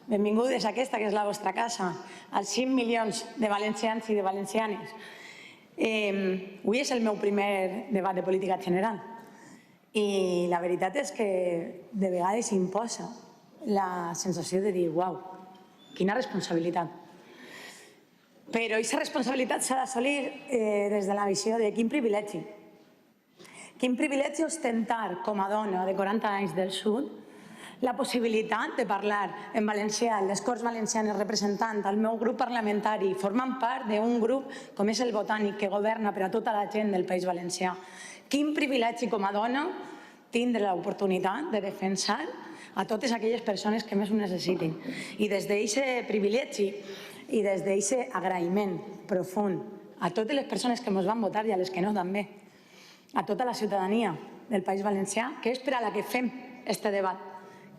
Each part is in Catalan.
benvingudes a aquesta, que és la vostra casa, als 5 milions de valencians i de valencianes. Avui és el meu primer debat de política general i la veritat és que de vegades imposa la sensació de dir «Uau, quina responsabilitat». Però aquesta responsabilitat s'ha d'assolir des de la visió de quin privilegi. Quin privilegi ostentar com a dona de 40 anys del sud la possibilitat de parlar en valencià en les Corts Valencianes representant el meu grup parlamentari, formant part d'un grup com és el Botànic que governa per a tota la gent del País Valencià. Quin privilegi com a dona tindre l'oportunitat de defensar a totes aquelles persones que més ho necessitin. I des d'aquest privilegi i des d'aquest agraïment profund a totes les persones que ens van votar i a les que no també, a tota la ciutadania del País Valencià, que és per a la que fem aquest debat,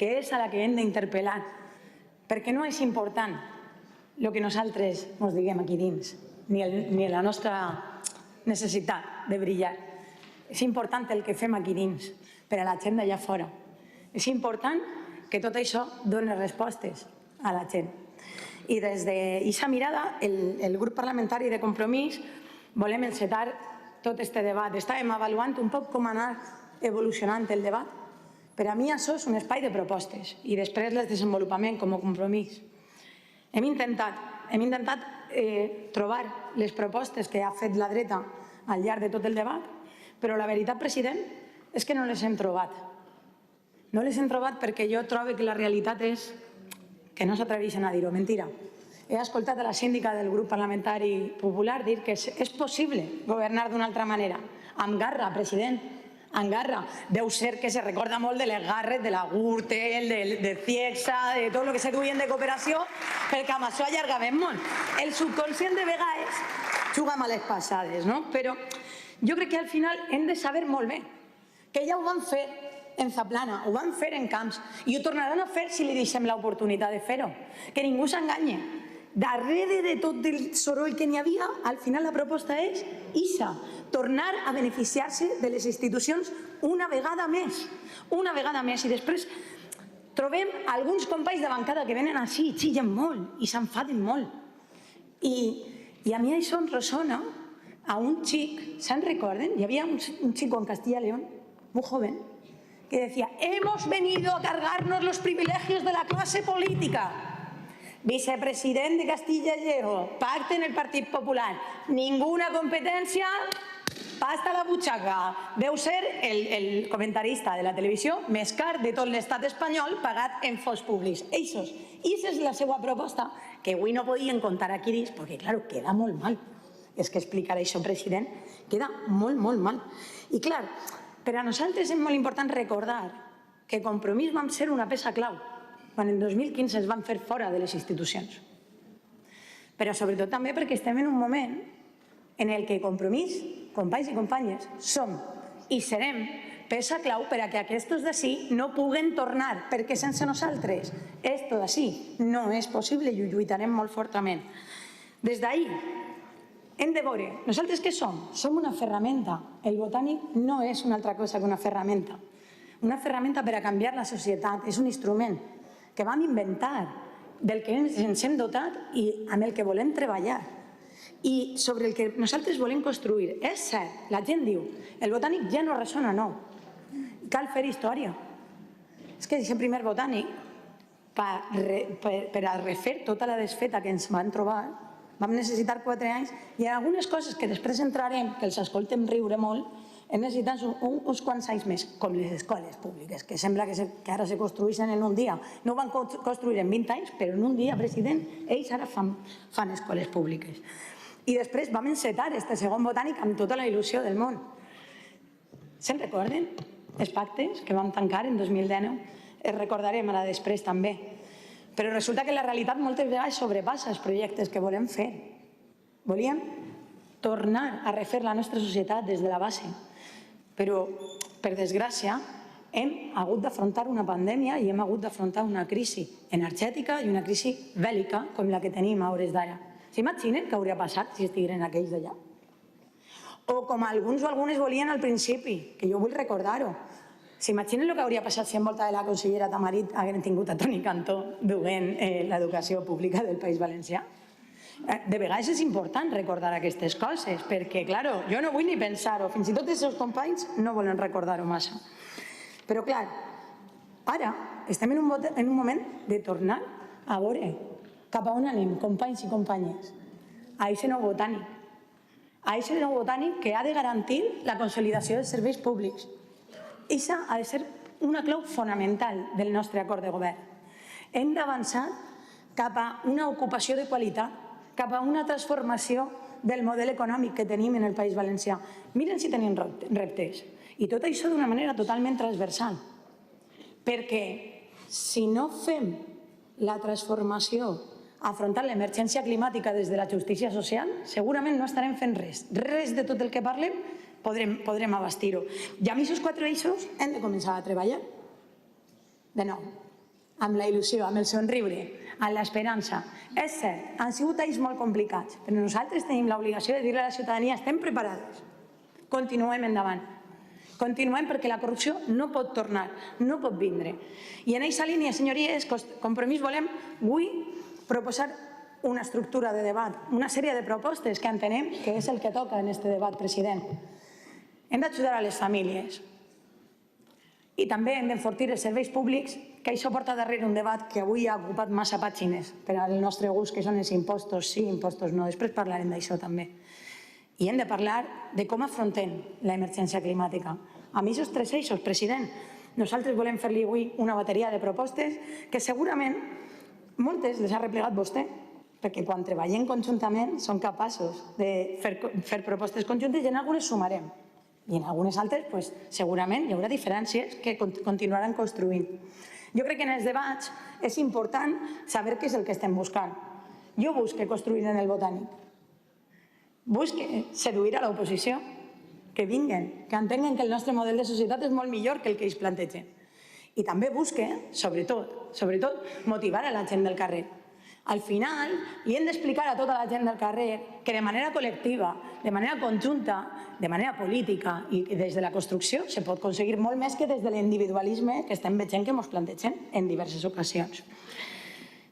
que és a la que hem d'interpel·lar, perquè no és important el que nosaltres ens diguem aquí dins, ni la nostra necessitat de brillar. És important el que fem aquí dins, per a la gent d'allà fora. És important que tot això doni respostes a la gent. I des d'aquesta mirada, el grup parlamentari de Compromís volem encetar tot aquest debat. Estàvem avaluant un poc com anar evolucionant el debat. Per a mi això és un espai de propostes i després el desenvolupament com a compromís. Hem intentat trobar les propostes que ha fet la dreta al llarg de tot el debat, però la veritat, president, és que no les hem trobat. No les hem trobat perquè jo trobo que la realitat és que no s'atreveixen a dir-ho, mentira. He escoltat a la síndica del grup parlamentari popular dir que és possible governar d'una altra manera. Amb garra, president, amb garra. Deu ser que se recorda molt de les garres de la Gürtel, de Ciesa, de tot el que se duien de cooperació, perquè amb això allargàvem molt. El subconscient de vegades juga males passades, no? Però jo crec que al final hem de saber molt bé que ja ho van fer en Zaplana, ho van fer en Camps i ho tornaran a fer si li deixem l'oportunitat de fer-ho. Que ningú s'enganye. Darrere de tot el soroll que n'hi havia, al final la proposta és ISA, tornar a beneficiar-se de les institucions una vegada més. Una vegada més. I després trobem alguns companys de bancada que venen així i xillen molt i s'enfaden molt. I a mi això em ressona a un xic, ¿se'n recorden? Hi havia un xico en Castilla y León, muy joven, que decía, hemos venido a cargarnos los privilegios de la clase política. Vicepresident de Castilla y Lleó, pacte en el Partit Popular, ninguna competència, pasta a la butxaca. Deu ser el comentarista de la televisió més car de tot l'estat espanyol pagat en fons públics. Eixos. I aquesta és la seva proposta, que avui no podien contar aquí dins, perquè, clar, queda molt mal. És que explicar això, president, queda molt, molt mal. I, clar, per a nosaltres és molt important recordar que Compromís vam ser una peça clau quan en 2015 ens van fer fora de les institucions. Però sobretot també perquè estem en un moment en el que Compromís, companys i companyes, som i serem peça clau per a que aquests d'ací no puguen tornar, perquè sense nosaltres esto d'ací no és possible i ho lluitarem molt fortament. Des d'ahir hem de veure, nosaltres què som? Som una ferramenta. El Botànic no és una altra cosa que una ferramenta. Una ferramenta per a canviar la societat, és un instrument que vam inventar, del que ens hem dotat i amb el que volem treballar i sobre el que nosaltres volem construir. És cert, la gent diu, el Botànic ja no ressona nou, cal fer història. És que aquest primer Botànic, per a refer tota la desfeta que ens van trobar, vam necessitar 4 anys i en algunes coses que després entrarem, que els escoltem riure molt, hem necessitat uns quants anys més, com les escoles públiques, que sembla que ara se construeixen en un dia. No ho van construir en 20 anys, però en un dia, president, ells ara fan escoles públiques. I després vam encetar aquest segon Botànic amb tota la il·lusió del món. Se'n recorden? Els pactes que vam tancar en 2019, els recordarem ara després també. Però resulta que la realitat moltes vegades sobrepassa els projectes que volem fer. Volíem tornar a refer la nostra societat des de la base. Però, per desgràcia, hem hagut d'afrontar una pandèmia i hem hagut d'afrontar una crisi energètica i una crisi bèl·lica com la que tenim a hores d'ara. S'imaginen què hauria passat si estigueren aquells d'allà? O com alguns o algunes volien al principi, que jo vull recordar-ho, S'imaginen el que hauria passat si envolta de la consellera Tamarit hagueren tingut a Toni Cantó duent l'educació pública del País Valencià? De vegades és important recordar aquestes coses, perquè, clar, jo no vull ni pensar-ho, fins i tot els seus companys no volen recordar-ho massa. Però, clar, ara estem en un moment de tornar a veure cap a on anem, companys i companyes, a aquest nou botànic. A aquest nou botànic que ha de garantir la consolidació dels serveis públics. Aquesta ha de ser una clau fonamental del nostre acord de govern. Hem d'avançar cap a una ocupació de qualitat, cap a una transformació del model econòmic que tenim en el País Valencià. Miren si tenim reptes. I tot això d'una manera totalment transversal. Perquè si no fem la transformació, afrontar l'emergència climàtica des de la justícia social, segurament no estarem fent res. Res de tot el que parlem podrem abastir-ho. I amb aquests 4 eixos hem de començar a treballar. De nou, amb la il·lusió, amb el somriure, amb l'esperança. És cert, han sigut anys molt complicats, però nosaltres tenim l'obligació de dir a la ciutadania estem preparades. Continuem endavant. Continuem perquè la corrupció no pot tornar, no pot vindre. I en aquesta línia, senyories, Compromís volem avui proposar una estructura de debat, una sèrie de propostes que entenem que és el que toca en aquest debat, president. Hem d'ajudar a les famílies i també hem d'enfortir els serveis públics, que això porta darrere un debat que avui ha ocupat massa pàgines per al nostre gust, que són els impostos sí, impostos no. Després parlarem d'això també. I hem de parlar de com afrontem l'emergència climàtica. Amb aquests 3 eixos, president, nosaltres volem fer-li avui una bateria de propostes que segurament moltes les ha replegat vostè, perquè quan treballem conjuntament som capaços de fer propostes conjuntes i en algunes sumarem. I en algunes altres segurament hi haurà diferències que continuaran construint. Jo crec que en els debats és important saber què és el que estem buscant. Jo busco construir en el botànic. Busco seduir a l'oposició, que vinguen, que entenguen que el nostre model de societat és molt millor que el que ells plantegen. I també busco, sobretot, motivar a la gent del carrer. Al final, li hem d'explicar a tota la gent del carrer que de manera col·lectiva, de manera conjunta, de manera política i des de la construcció se pot aconseguir molt més que des de l'individualisme que estem veient que ens plantegen en diverses ocasions.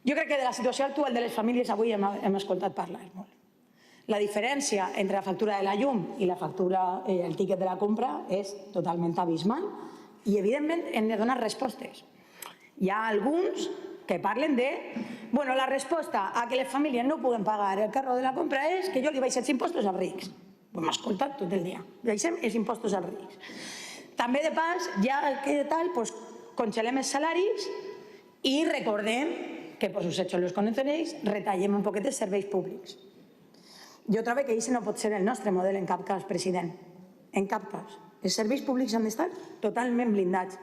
Jo crec que de la situació actual de les famílies avui hem escoltat parlar molt. La diferència entre la factura de la llum i la factura, el tiquet de la compra, és totalment abismal i, evidentment, hem de donar respostes. Hi ha alguns que parlen de la resposta a que les famílies no puguen pagar el carro de la compra és que jo li baixo els impostos als rics. Ho hem escoltat tot el dia. Baixem els impostos als rics. També, de pas, ja que tal, congelem els salaris i recordem que, por sus hechos los conoceréis, retallem un poquet els serveis públics. Jo trobo que aquest no pot ser el nostre model en cap cas, president. En cap cas. Els serveis públics han d'estar totalment blindats.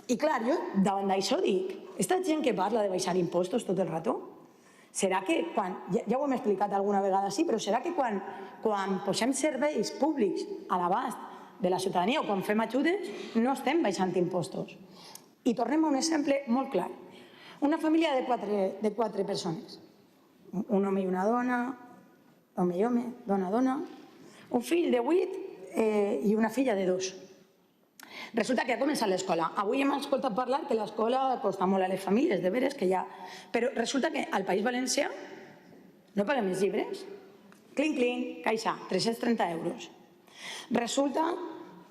I clar, jo davant d'això dic, aquesta gent que parla de baixar impostos tot el rato, serà que quan, ja ho hem explicat alguna vegada sí, però serà que quan posem serveis públics a l'abast de la ciutadania o quan fem ajudes no estem baixant impostos? I tornem a un exemple molt clar. Una família de 4 persones, un home i una dona, home i home, dona, un fill de 8 i una filla de 2. Resulta que ha començat l'escola. Avui hem escoltat parlar que l'escola costa molt a les famílies, de veres que hi ha. Però resulta que al País Valencià no paguem els llibres. Clinc, caixa, 330 euros. Resulta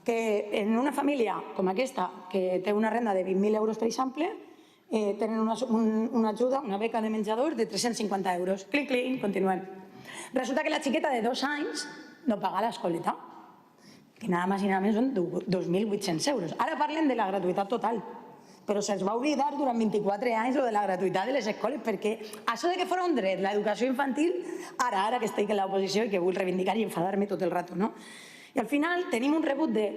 que en una família com aquesta, que té una renda de 20.000 euros, per exemple, tenen una ajuda, una beca de menjador de 350 euros. Clinc, continuem. Resulta que la xiqueta de 2 anys no paga l'escoleta, que nada más y nada menos son 2.800 euros. Ara parlen de la gratuïtat total, però se'ls va oblidar durant 24 anys de la gratuïtat de les escoles, perquè això de que fos un dret, l'educació infantil, ara que estic en l'oposició i que vull reivindicar i enfadar-me tot el rato, no? I al final tenim un rebut de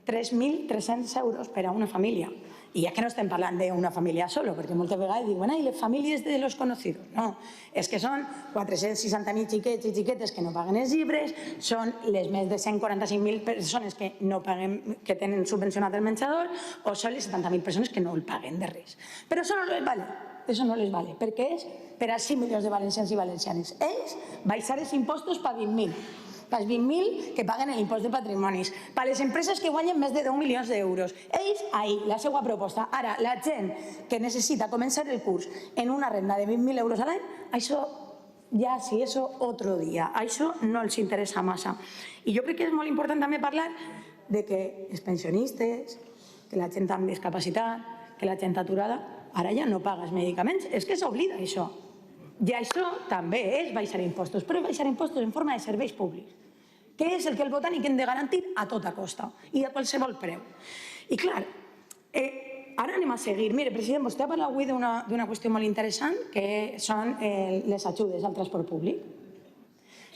3.300 euros per a una família. I és que no estem parlant d'una família sola, perquè moltes vegades diuen «ai, les famílies de los conocidos». No, és que són 460.000 xiquets i xiquetes que no paguen els llibres, són les més de 145.000 persones que no paguen, que tenen subvencionat el menjador, o són les 70.000 persones que no el paguen de res. Però això no les vale, perquè és per a 5 milions de valencians i valencianes. Ells baixar els impostos per 20.000. pels 20.000 que paguen l'impost de patrimonis, per les empreses que guanyen més de 10 milions d'euros. Ells, ahir, la seva proposta. Ara, la gent que necessita començar el curs en una renda de 20.000 euros a l'any, això ja, si eso, otro dia. Això no els interessa massa. I jo crec que és molt important també parlar de que els pensionistes, que la gent amb discapacitat, que la gent aturada, ara ja no paga els medicaments. És que s'oblida això. I això també és baixar impostos, però és baixar impostos en forma de serveis públics, que és el que el botànic hem de garantir a tota costa i a qualsevol preu. I clar, ara anem a seguir. Mire, president, vostè ha parlat avui d'una qüestió molt interessant, que són les ajudes al transport públic.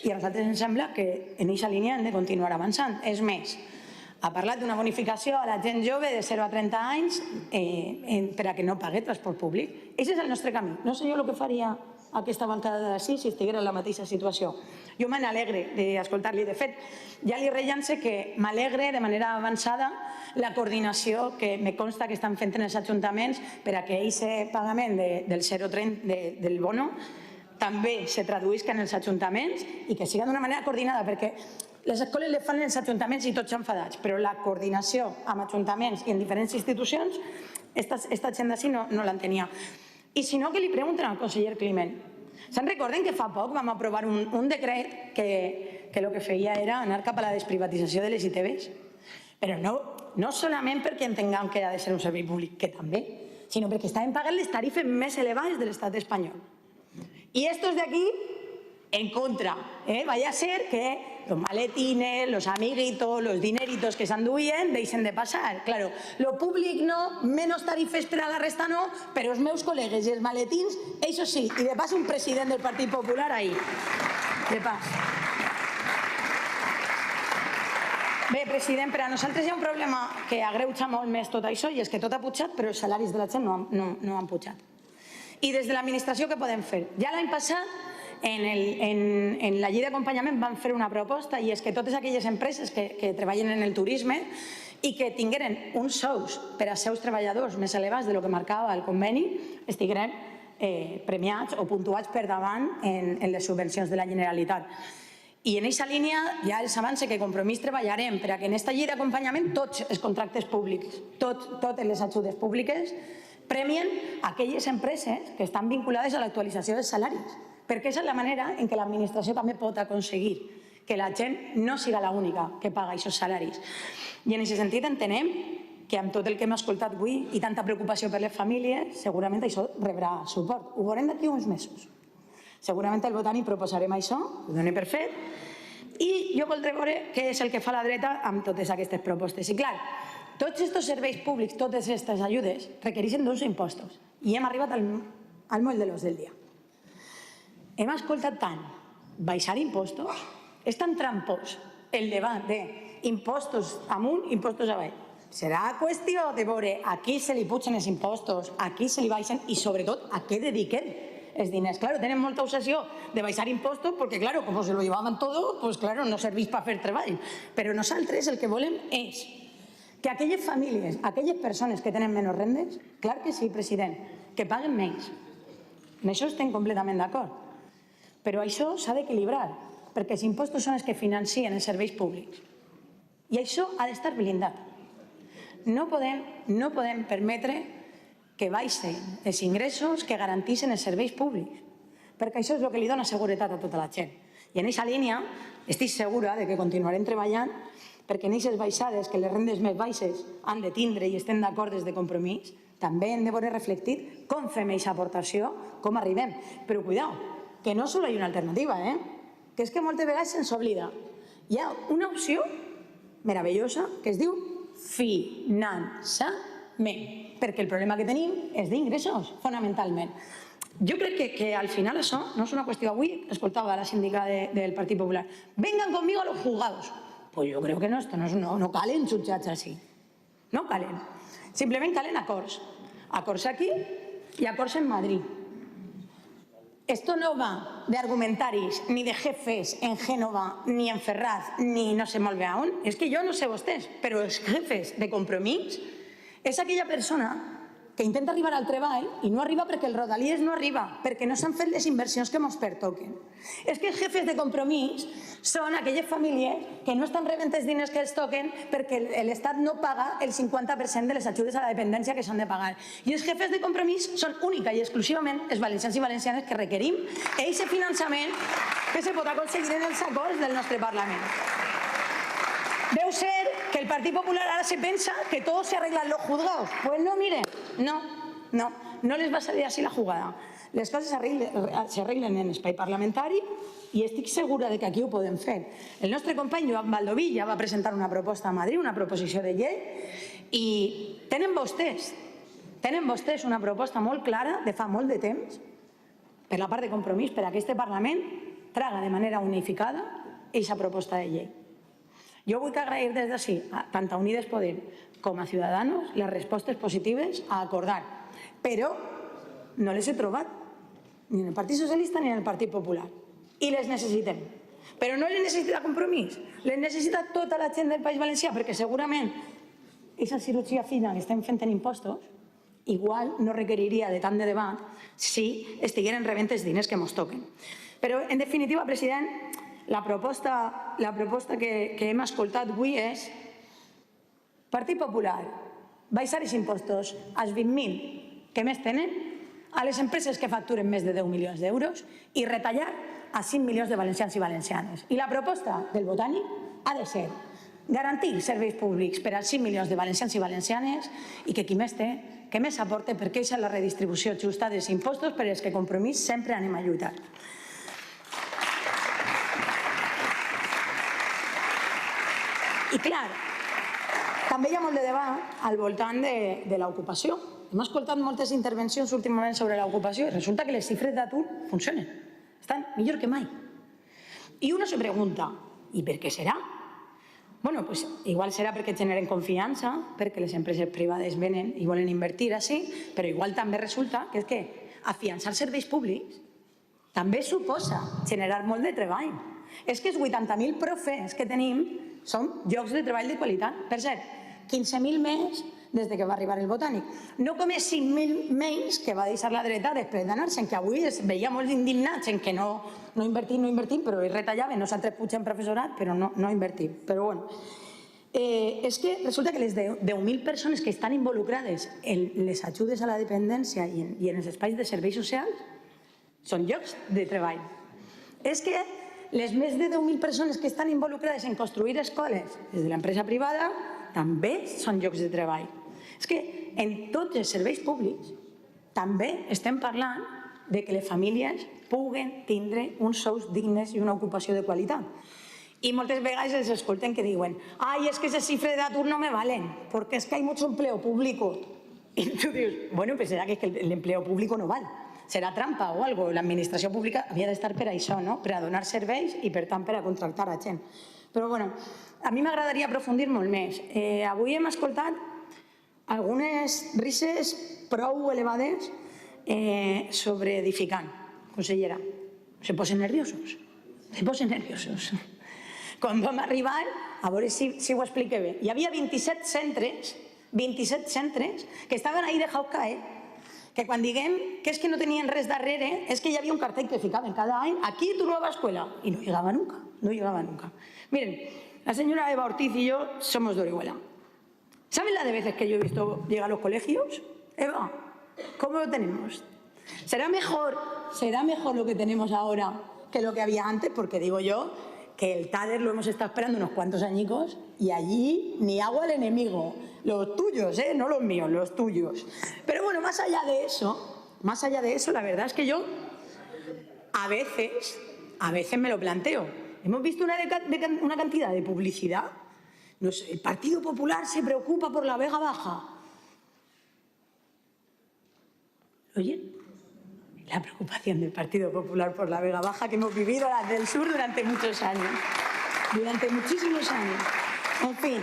I a nosaltres ens sembla que en aquesta línia hem de continuar avançant. És més, ha parlat d'una bonificació a la gent jove de 0 a 30 anys per a que no pagui transport públic. Aquest és el nostre camí. No sé jo el que faria aquesta bancada d'ací si estiguera en la mateixa situació. Jo me n'alegre d'escoltar-li. De fet, ja li rellance que m'alegre de manera avançada la coordinació que me consta que estan fent en els ajuntaments per a que aquest pagament del bono també se traduïsca en els ajuntaments i que siga d'una manera coordinada, perquè les escoles les fan els ajuntaments i tots enfadats, però la coordinació amb ajuntaments i en diferents institucions, aquesta gent d'ací no l'entenia. I si no, que li pregunten al conseller Climent. Se'n recorden que fa poc vam aprovar un decret que el que feia era anar cap a la desprivatització de les ITVs? Però no solament perquè entenguem que ha de ser un servei públic, que també, sinó perquè estaven pagant les tarifes més elevades de l'estat espanyol. I estos de aquí, en contra. Vaya a ser que los maletines, los amiguitos, los dineritos que s'enduïen deixen de passar. Claro, lo públic no, menos tarifes per a la resta no, però els meus col·legues i els maletins, això sí, i de pas un president del Partit Popular ahí. De pas. Bé, president, per a nosaltres hi ha un problema que agreuja molt més tot això, i és que tot ha pujat, però els salaris de la gent no han pujat. I des de l'administració què podem fer? Ja l'any passat, en la llei d'acompanyament vam fer una proposta, i és que totes aquelles empreses que treballen en el turisme i que tingueren uns sous per als seus treballadors més elevats del que marcava el conveni estigueren premiats o puntuats per davant en les subvencions de la Generalitat. I en aquesta línia ja els avance que Compromís treballarem per a que en aquesta llei d'acompanyament tots els contractes públics, totes les ajudes públiques, premien aquelles empreses que estan vinculades a l'actualització dels salaris, perquè és la manera en què l'administració també pot aconseguir que la gent no siga l'única que paga aquests salaris. I en aquest sentit entenem que amb tot el que hem escoltat avui i tanta preocupació per les famílies, segurament això rebrà suport. Ho veurem d'aquí uns mesos. Segurament el Botànic proposarem això, ho donem per fet, i jo voldré veure què és el que fa la dreta amb totes aquestes propostes. I clar, tots aquests serveis públics, totes aquestes ajudes, requereixen d'uns impostos. I hem arribat al moll de l'os del dia. Hem escoltat tant baixar impostos, és tan trampós el debat d'impostos amunt, impostos avall. Serà qüestió de veure a qui se li pugen els impostos, a qui se li baixen i sobretot a què dediquen els diners. Claro, tenen molta obsessió de baixar impostos perquè, claro, com se lo llevaven todo, pues claro, no serveix per fer treball. Però nosaltres el que volem és que aquelles famílies, aquelles persones que tenen menys rendes, clar que sí, president, que paguen menys. En això estem completament d'acord. Però això s'ha d'equilibrar, perquè els impostos són els que financen els serveis públics. I això ha d'estar blindat. No podem permetre que baixin els ingressos que garanteixen els serveis públics, perquè això és el que li dona seguretat a tota la gent. I en aquesta línia estic segura que continuarem treballant perquè en aquestes baixades que les rendes més baixes han de tindre i estem d'acord des de Compromís, també hem de veure reflectit com fem aquesta aportació, com arribem. Però cuidao, que no solo hi ha una alternativa, que és que moltes vegades se'ns oblida. Hi ha una opció meravellosa que es diu finançament, perquè el problema que tenim és d'ingressos, fonamentalment. Jo crec que al final això no és una qüestió. Avui escoltava la síndica del Partit Popular. Vengan conmigo a los juzgados. Pues yo creo que no calen jutjats així. No calen. Simplement calen acords. Acords aquí i acords en Madrid. Esto no va de argumentaris ni de jefes en Génova, ni en Ferraz, ni no sé molt bé on. És que jo no sé vostès, però els jefes de Compromís és aquella persona que intenta arribar al treball i no arriba perquè el Rodalies no arriba, perquè no s'han fet les inversions que ens pertoquen. És que els jefes de compromís són aquelles famílies que no estan rebent els diners que els toquen perquè l'Estat no paga el 50% de les ajudes a la dependència que s'han de pagar. I els jefes de compromís són única i exclusivament els valencians i valencianes que requerim aquest finançament que se pot aconseguir en els acords del nostre Parlament. Deu ser que el Partit Popular ara se pensa que todo se arregla en los juzgados. Pues no, miren, no les va salir así la jugada. Les coses s'arreglen en espai parlamentari i estic segura que aquí ho podem fer. El nostre company Joan Baldoví ja va presentar una proposta a Madrid, una proposició de llei, i tenen vostès una proposta molt clara de fa molt de temps per la part de Compromís per a que aquest Parlament traga de manera unificada aquesta proposta de llei. Jo vull agrair des d'ací, tant a Unides Podem com a Ciudadanos, les respostes positives a acordar, però no les he trobat ni en el Partit Socialista ni en el Partit Popular. I les necessitem. Però no les necessita Compromís, les necessita tota la gent del País Valencià, perquè segurament aquesta cirurgia fina que estem fent en impostos igual no requeriria de tant de debat si estigueren rebent els diners que ens toquen. Però, en definitiva, president, la proposta que hem escoltat avui és Partit Popular, baixar els impostos als 20.000 que més tenen, a les empreses que facturen més de 10 milions d'euros i retallar a 5 milions de valencians i valencianes. I la proposta del Botànic ha de ser garantir serveis públics per als 5 milions de valencians i valencianes i que qui més té, que més aporte, perquè aquesta és la redistribució justa dels impostos per als que Compromís sempre anem a lluitar. I clar, també hi ha molt de debat al voltant de l'ocupació. Hem escoltat moltes intervencions últimament sobre l'ocupació i resulta que les xifres d'atur funcionen. Estan millor que mai. I uno se pregunta, ¿y per què serà? Bueno, pues igual serà perquè generen confiança, perquè les empreses privades venen i volen invertir així, però igual també resulta que és que afiançar serveis públics també suposa generar molt de treball. És que els 80.000 profes que tenim són llocs de treball de qualitat. Per cert, 15.000 més des que va arribar el Botànic. No com els 5.000 menys que va deixar la dreta després d'anar-se'n, que avui es veia molt indignats en que no invertim, però ells retallaven, nosaltres pugem professorat, però no invertim. Però bueno, és que resulta que les 10.000 persones que estan involucrades en les ajudes a la dependència i en els espais de serveis socials són llocs de treball. És que les més de 10.000 persones que estan involucrades en construir escoles des de l'empresa privada també són llocs de treball. És que en tots els serveis públics també estem parlant de que les famílies puguen tindre uns sous dignes i una ocupació de qualitat. I moltes vegades els escolten que diuen «Ay, es que esas cifras de atur no me valen, porque es que hay mucho empleo público». Y tú dius, bueno, pues será que el empleo público no val. Serà trampa o alguna cosa. L'administració pública havia d'estar per això, per a donar serveis i, per tant, per a contractar a gent. Però, bueno, a mi m'agradaria aprofundir molt més. Avui hem escoltat algunes rises prou elevades sobre edificant. Consellera, se posen nerviosos. Se posen nerviosos. Quan vam arribar, a veure si ho explique bé, hi havia 27 centres que estaven ahí dejados caer, que quan diguem que és que no tenien res darrere, és que hi havia un cartell que ficaven cada any, aquí tu nueva escuela, y no llegaba nunca, no llegaba nunca. Miren, la señora Eva Ortiz y yo somos de Orihuela. ¿Saben la de veces que yo he visto llegar a los colegios? Eva, ¿cómo lo tenemos? ¿Será mejor lo que tenemos ahora que lo que había antes? Porque digo yo que el TADER lo hemos estado esperando unos cuantos añicos y allí ni agua al enemigo. Los tuyos, no los míos, los tuyos. Pero bueno, más allá de eso, la verdad es que yo a veces me lo planteo. Hemos visto una cantidad de publicidad. No sé, el Partido Popular se preocupa por la Vega Baja. ¿Oyen? La preocupación del Partido Popular por la Vega Baja que hemos vivido las del sur durante muchos años. Durante muchísimos años. En fin,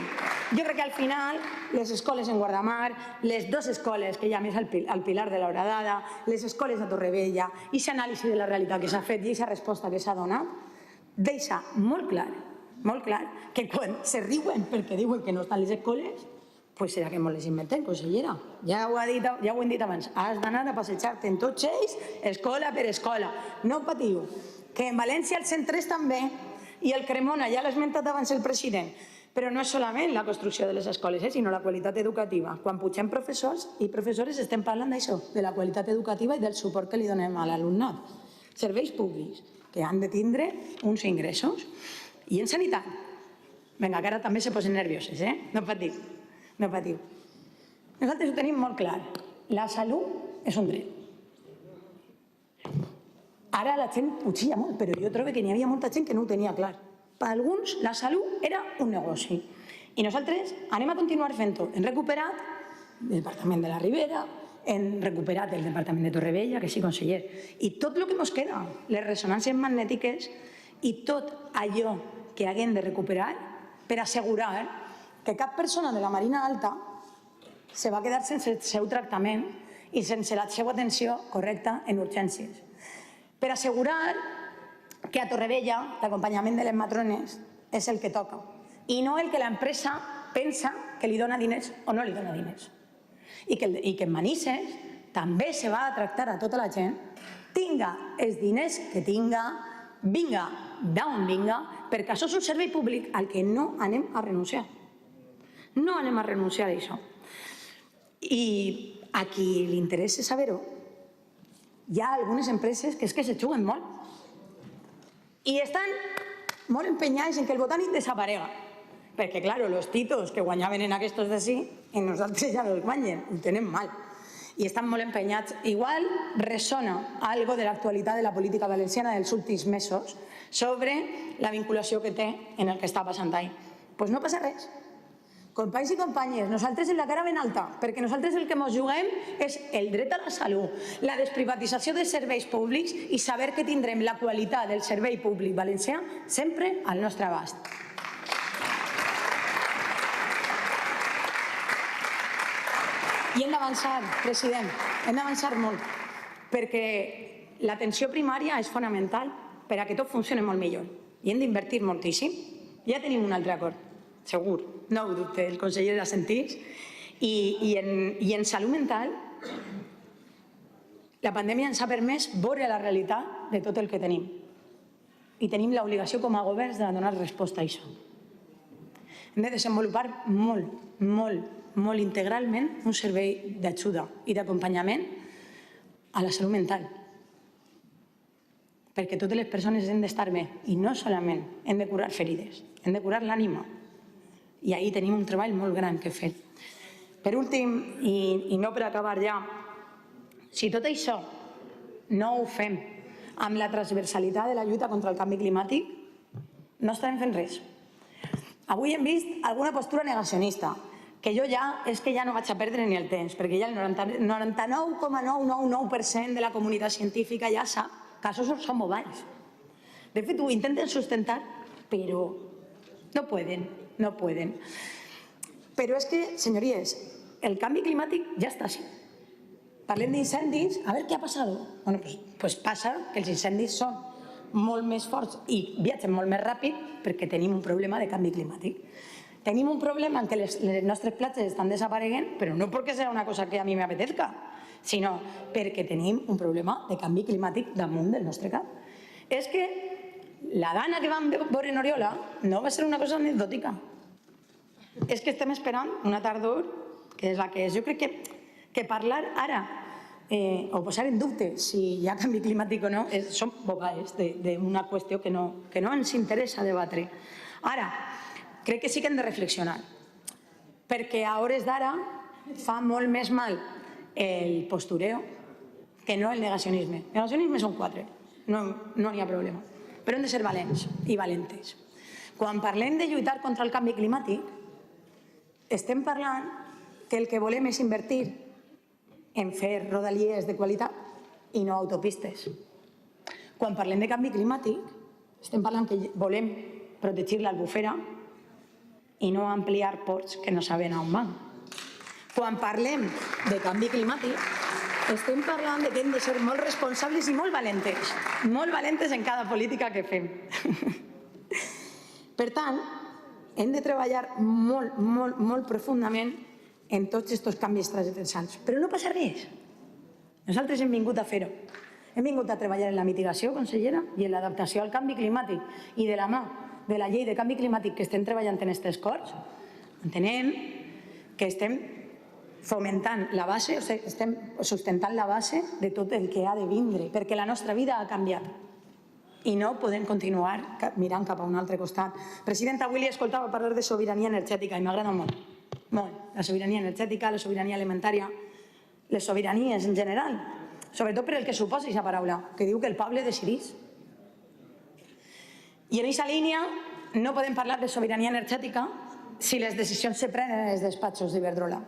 jo crec que al final les escoles en Guardamar, les dues escoles que hi ha més al Pilar de la Horadada, les escoles a Torrevella, i aquesta anàlisi de la realitat que s'ha fet i aquesta resposta que s'ha donat, deixa molt clar que quan se riuen perquè diuen que no estan les escoles, Doncs serà que ens les inventem, consellera. Ja ho hem dit abans. Has d'anar a passejar-te en tots ells, escola per escola. No patiu, que en València el 103 també, i el Cremona, ja l'ha esmentat abans el president. Però no és solament la construcció de les escoles, sinó la qualitat educativa. Quan pugem professors i professores estem parlant d'això, de la qualitat educativa i del suport que li donem a l'alumnat. Serveis públics, que han de tindre uns ingressos. I en sanitat. Vinga, que ara també se posen nervioses, No patiu. No patiu. Nosaltres ho tenim molt clar. La salut és un dret. Ara la gent ho xilla molt, però jo trobo que n'hi havia molta gent que no ho tenia clar. Per alguns, la salut era un negoci. I nosaltres anem a continuar fent-ho. Hem recuperat el Departament de la Ribera, hem recuperat el Departament de Torrevella, que sí, conseller. I tot el que ens queda, les ressonàncies magnètiques i tot allò que haguem de recuperar per assegurar que cap persona de la Marina Alta se va quedar sense el seu tractament i sense la seva atenció correcta en urgències. Per assegurar que a Torrevella l'acompanyament de les matrones és el que toca i no el que l'empresa pensa que li dona diners o no li dona diners. I que en Manises també se va a tractar a tota la gent, tinga els diners que tinga, vinga d'on vinga, perquè això és un servei públic al que no anem a renunciar. No anem a renunciar a això. I a qui li interessa saber-ho, hi ha algunes empreses que és que se juguen molt i estan molt empenyats en que el Botànic desaparega. Perquè, clar, els títols que guanyaven en aquests d'ací, en nosaltres ja no els guanyen, ho tenen mal. I estan molt empenyats. Igual ressona algo de l'actualitat de la política valenciana dels últims mesos sobre la vinculació que té en el que està passant ahí. Doncs no passa res. Companys i companyes, nosaltres en la cara ben alta, perquè nosaltres el que ens juguem és el dret a la salut, la desprivatització dels serveis públics i saber que tindrem la qualitat del servei públic valencià sempre al nostre abast. I hem d'avançar, president, hem d'avançar molt, perquè l'atenció primària és fonamental per a que tot funcioni molt millor. I hem d'invertir moltíssim. Ja tenim un altre acord, segur, no ho dubte, el conseller l'ha sentit. I en salut mental, la pandèmia ens ha permès veure la realitat de tot el que tenim. I tenim l'obligació com a governs de donar resposta a això. Hem de desenvolupar molt integralment un servei d'ajuda i d'acompanyament a la salut mental. Perquè totes les persones hem d'estar bé i no solament hem de curar ferides, hem de curar l'ànima. I ahí tenim un treball molt gran que fer. Per últim, i no per acabar ja, si tot això no ho fem amb la transversalitat de la lluita contra el canvi climàtic, no estarem fent res. Avui hem vist alguna postura negacionista, que jo ja no vaig a perdre ni el temps, perquè ja el 99,999% de la comunitat científica ja sap que això són boballs. De fet, ho intenten sustentar, però no poden. Però és que, senyories, el canvi climàtic ja està així. Parlem d'incendis, a veure què ha passat. Doncs passa que els incendis són molt més forts i viatgen molt més ràpid perquè tenim un problema de canvi climàtic. Tenim un problema en què les nostres platges estan desapareguent, però no perquè sigui una cosa que a mi m'apetezca, sinó perquè tenim un problema de canvi climàtic damunt del nostre cap. És que la dana que vam veure en Oriola no va ser una cosa anecdòtica. És que estem esperant una tardor que és la que és. Jo crec que parlar ara o posar en dubte si hi ha canvi climàtic o no són bobades d'una qüestió que no ens interessa debatre. Ara, crec que sí que hem de reflexionar, perquè a hores d'ara fa molt més mal el postureo que no el negacionisme. El negacionisme són 4, no hi ha problema. Però hem de ser valents i valentes. Quan parlem de lluitar contra el canvi climàtic, estem parlant que el que volem és invertir en fer rodalies de qualitat i no autopistes. Quan parlem de canvi climàtic, estem parlant que volem protegir l'albufera i no ampliar ports que no saben on van. Quan parlem de canvi climàtic, estem parlant que hem de ser molt responsables i molt valentes en cada política que fem. Per tant, hem de treballar molt profundament en tots aquests canvis transversals. Però no passa res. Nosaltres hem vingut a fer-ho. Hem vingut a treballar en la mitigació, consellera, i en l'adaptació al canvi climàtic. I de la mà de la llei de canvi climàtic que estem treballant en aquestes Corts, entenem que estem fomentant la base, estem sustentant la base de tot el que ha de vindre, perquè la nostra vida ha canviat i no podem continuar mirant cap a un altre costat. Presidenta, avui li escoltava parlar de sobirania energètica i m'agrada molt. Molt. La sobirania energètica, la sobirania alimentària, les sobiranies en general, sobretot per el que suposa aquesta paraula, que diu que el poble decidís. I en aquesta línia no podem parlar de sobirania energètica si les decisions se prenen en els despatxos d'Iberdrola.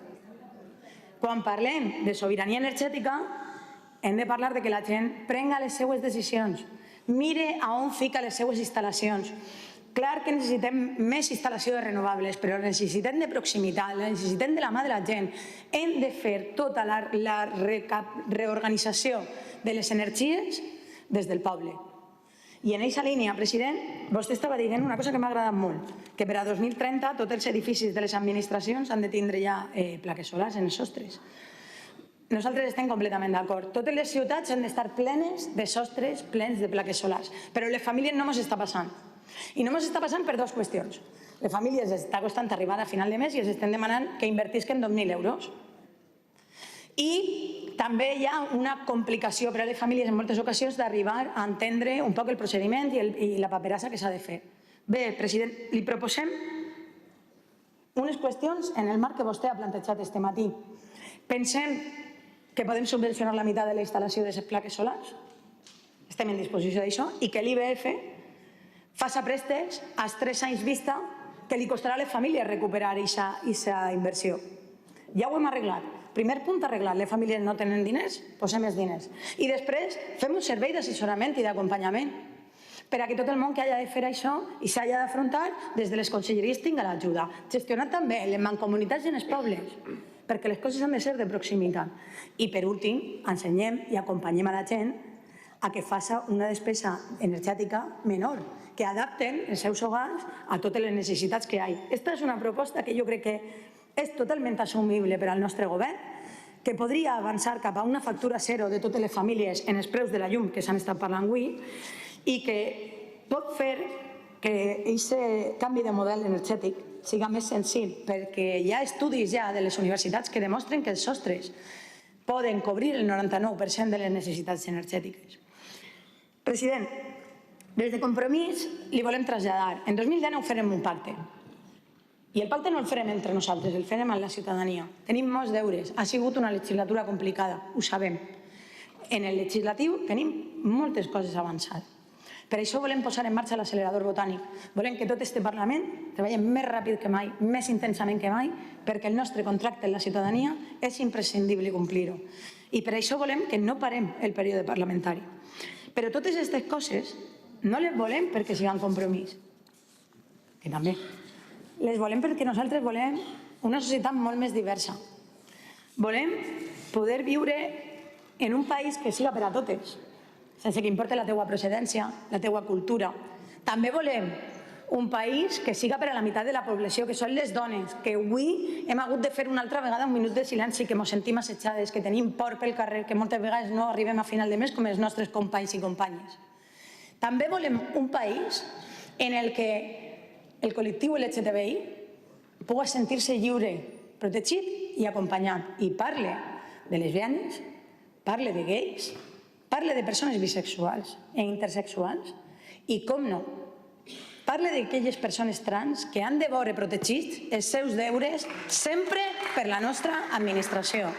Quan parlem de sobirania energètica hem de parlar de que la gent prenga les seues decisions, mire a on fica les seues instal·lacions. Clar que necessitem més instal·lació de renovables, però necessitem de proximitat, necessitem de la mà de la gent. Hem de fer tota la reorganització de les energies des del poble. I en aquesta línia, president, vostè estava dient una cosa que m'ha agradat molt, que per a 2030 tots els edificis de les administracions han de tindre ja plaques solars en els sostres. Nosaltres estem completament d'acord. Totes les ciutats han d'estar plenes de sostres plens de plaques solars, però les famílies no ens està passant. I no ens està passant per dues qüestions. Les famílies està costant arribar a final de mes i els estem demanant que invertisquen 2.000 euros. I també hi ha una complicació per a les famílies en moltes ocasions d'arribar a entendre un poc el procediment i la paperassa que s'ha de fer. Bé, president, li proposem unes qüestions en el marc que vostè ha plantejat aquest matí. Pensem que podem subvencionar la meitat de la instal·lació de les plaques solars. Estem en disposició d'això i que l'IBF faci préstecs als 3 anys vista que li costarà a les famílies recuperar aquesta inversió. Ja ho hem arreglat. Primer punt arreglat, les famílies no tenen diners, posem els diners. I després fem un servei d'assessorament i d'acompanyament per a que tot el món que hagi de fer això i s'hagi d'afrontar des de les conselleries tingui l'ajuda. Gestionat també les mancomunitats i en els pobles, perquè les coses han de ser de proximitat. I per últim, ensenyem i acompanyem a la gent a que faci una despesa energètica menor, que adapten els seus hogars a totes les necessitats que hi ha. Aquesta és una proposta que jo crec que és totalment assumible per al nostre govern, que podria avançar cap a una factura zero de totes les famílies en els preus de la llum que s'han estat parlant avui i que pot fer que aquest canvi de model energètic sigui més senzill, perquè hi ha estudis ja de les universitats que demostren que els sostres poden cobrir el 99% de les necessitats energètiques. President, des de Compromís li volem traslladar. En 2019 farem un pacte. I el pacte no el farem entre nosaltres, el farem amb la ciutadania. Tenim molts deures. Ha sigut una legislatura complicada, ho sabem. En el legislatiu tenim moltes coses a avançar. Per això volem posar en marxa l'accelerador botànic. Volem que tot este Parlament treballi més ràpid que mai, més intensament que mai, perquè el nostre contracte amb la ciutadania és imprescindible complir-ho. I per això volem que no parem el període parlamentari. Però totes aquestes coses no les volem perquè siguin Compromís, que també. Les volem perquè nosaltres volem una societat molt més diversa. Volem poder viure en un país que siga per a totes, sense que importi la teua procedència, la teua cultura. També volem un país que siga per a la meitat de la població, que són les dones, que avui hem hagut de fer una altra vegada un minut de silenci, que ens sentim assetjades, que tenim por pel carrer, que moltes vegades no arribem a final de mes com els nostres companys i companyes. També volem un país en el que el col·lectiu LGTBI pugui sentir-se lliure, protegit i acompanyat. I parle de lesbianes, parle de gais, parle de persones bisexuals i intersexuals i, com no, parle d'aquelles persones trans que han de veure protegits els seus deures sempre per la nostra administració.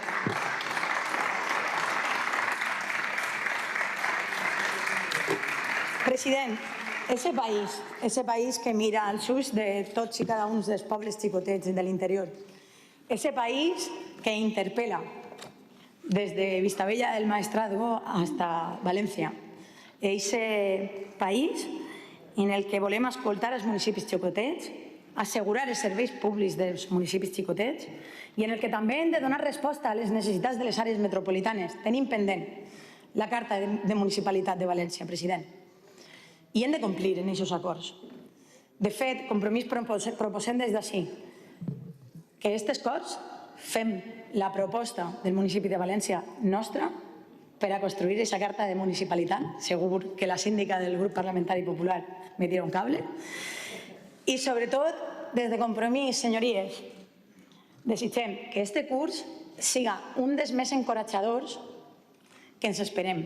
President, ese país que mira als ulls de tots i cada un dels pobles xicotets de l'interior, ese país que interpel·la des de Vistabella del Maestrazgo hasta València, ese país en el que volem escoltar els municipis xicotets, assegurar els serveis públics dels municipis xicotets i en el que també hem de donar resposta a les necessitats de les àrees metropolitanes. Tenim pendent la Carta de Municipalitat de València, president. I hem de complir en aquests acords. De fet, Compromís proposem des d'ací que aquestes Corts fem la proposta del municipi de València nostra per a construir aquesta carta de municipalitat. Segur que la síndica del grup parlamentari popular me tira un cable. I sobretot, des de Compromís, senyories, desitgem que este curs siga un dels més encoratjadors que ens esperem.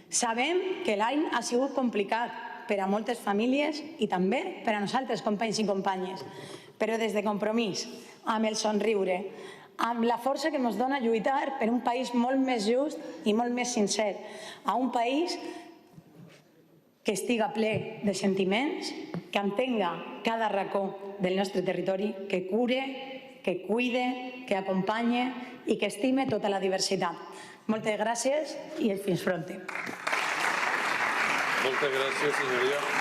Sabem que l'any ha sigut complicat per a moltes famílies i també per a nosaltres, companys i companyes, però des de Compromís, amb el somriure, amb la força que ens dona lluitar per un país molt més just i molt més sincer, a un país que estiga ple de sentiments, que entenga cada racó del nostre territori, que cure, que cuide, que acompanye i que estime tota la diversitat. Moltes gràcies i fins pronte. Moltes gràcies, senyoria.